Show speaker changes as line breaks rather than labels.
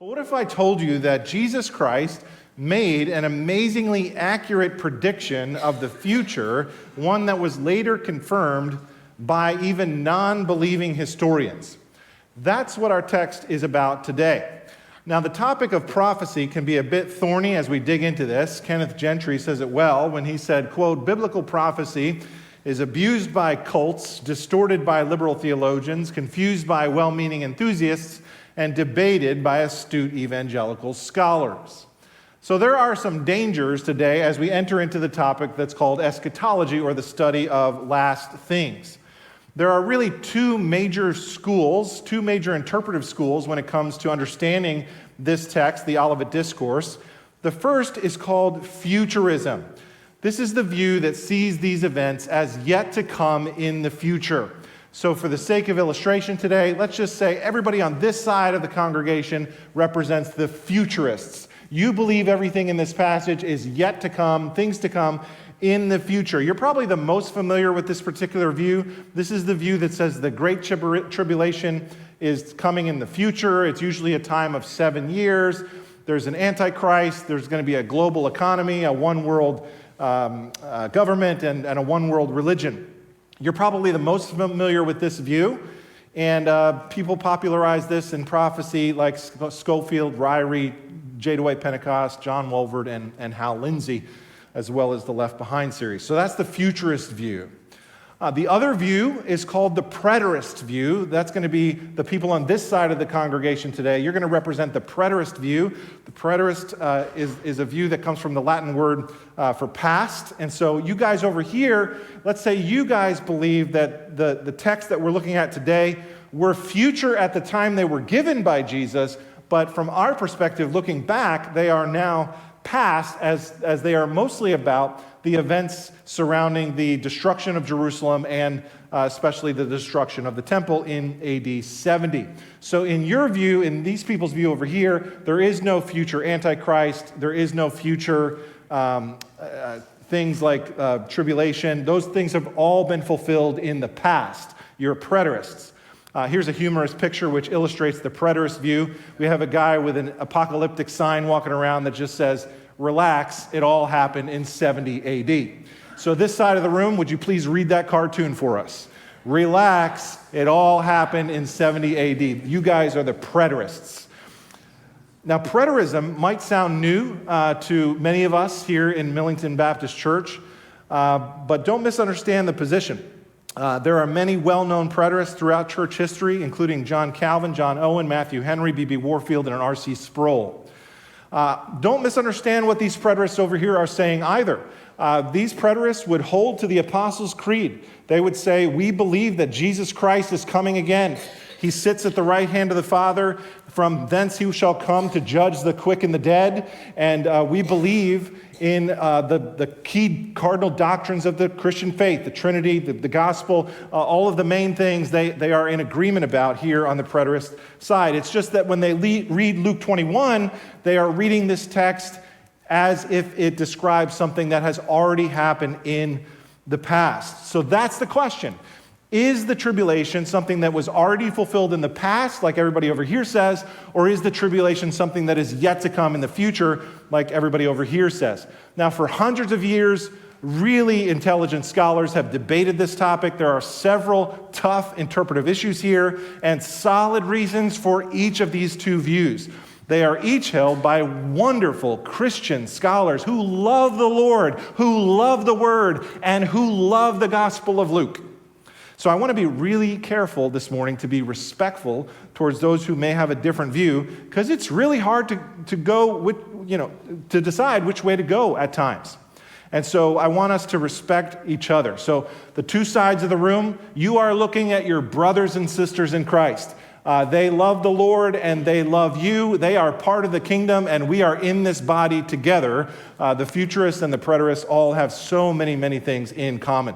But what if I told you that Jesus Christ made an amazingly accurate prediction of the future, one that was later confirmed by even non-believing historians? That's what our text is about today. Now, the topic of prophecy can be a bit thorny as we dig into this. Kenneth Gentry says it well when he said, quote, "Biblical prophecy is abused by cults, distorted by liberal theologians, confused by well-meaning enthusiasts, and debated by astute evangelical scholars." So there are some dangers today as we enter into the topic that's called eschatology, or the study of last things. There are really two major interpretive schools when it comes to understanding this text, the Olivet Discourse. The first is called futurism. This is the view that sees these events as yet to come in the future. So for the sake of illustration today, let's just say everybody on this side of the congregation represents the futurists. You believe everything in this passage is yet to come, things to come in the future. You're probably the most familiar with this particular view. This is the view that says the Great Tribulation is coming in the future. It's usually a time of 7 years. There's an Antichrist. There's going to be a global economy, a one-world government, and a one-world religion. You're probably the most familiar with this view, and people popularized this in prophecy like Schofield, Ryrie, J. Dwight Pentecost, John Walvoord, and Hal Lindsey, as well as the Left Behind series. So that's the futurist view. The other view is called the preterist view. That's going to be the people on this side of the congregation today. You're going to represent the preterist view. The preterist is a view that comes from the Latin word for past. And so you guys over here, let's say you guys believe that the text that we're looking at today were future at the time they were given by Jesus, but from our perspective, looking back, they are now past, as they are mostly about the events surrounding the destruction of Jerusalem and especially the destruction of the temple in AD 70. So in your view, in these people's view over here, there is no future Antichrist, there is no future things like tribulation. Those things have all been fulfilled in the past. You're preterists. Here's a humorous picture which illustrates the preterist view. We have a guy with an apocalyptic sign walking around that just says, "Relax, it all happened in 70 AD. So this side of the room, would you please read that cartoon for us? Relax, it all happened in 70 AD. You guys are the preterists. Now, preterism might sound new to many of us here in Millington Baptist Church, but don't misunderstand the position. There are many well-known preterists throughout church history, including John Calvin, John Owen, Matthew Henry, B.B. Warfield, and R.C. Sproul. Don't misunderstand what these preterists over here are saying either. These preterists would hold to the Apostles' Creed. They would say, we believe that Jesus Christ is coming again. He sits at the right hand of the Father. From thence he shall come to judge the quick and the dead. And we believe in the key cardinal doctrines of the Christian faith, the Trinity, the gospel, all of the main things they are in agreement about here on the preterist side. It's just that when they read Luke 21, they are reading this text as if it describes something that has already happened in the past. So that's the question. Is the tribulation something that was already fulfilled in the past, like everybody over here says, or is the tribulation something that is yet to come in the future, like everybody over here says? Now, for hundreds of years, really intelligent scholars have debated this topic. There are several tough interpretive issues here and solid reasons for each of these two views. They are each held by wonderful Christian scholars who love the Lord, who love the Word, and who love the Gospel of Luke. So I want to be really careful this morning to be respectful towards those who may have a different view, because it's really hard to go with, to decide which way to go at times. And so I want us to respect each other. So the two sides of the room, you are looking at your brothers and sisters in Christ. They love the Lord and they love you. They are part of the kingdom and we are in this body together. The futurists and the preterists all have so many, many things in common.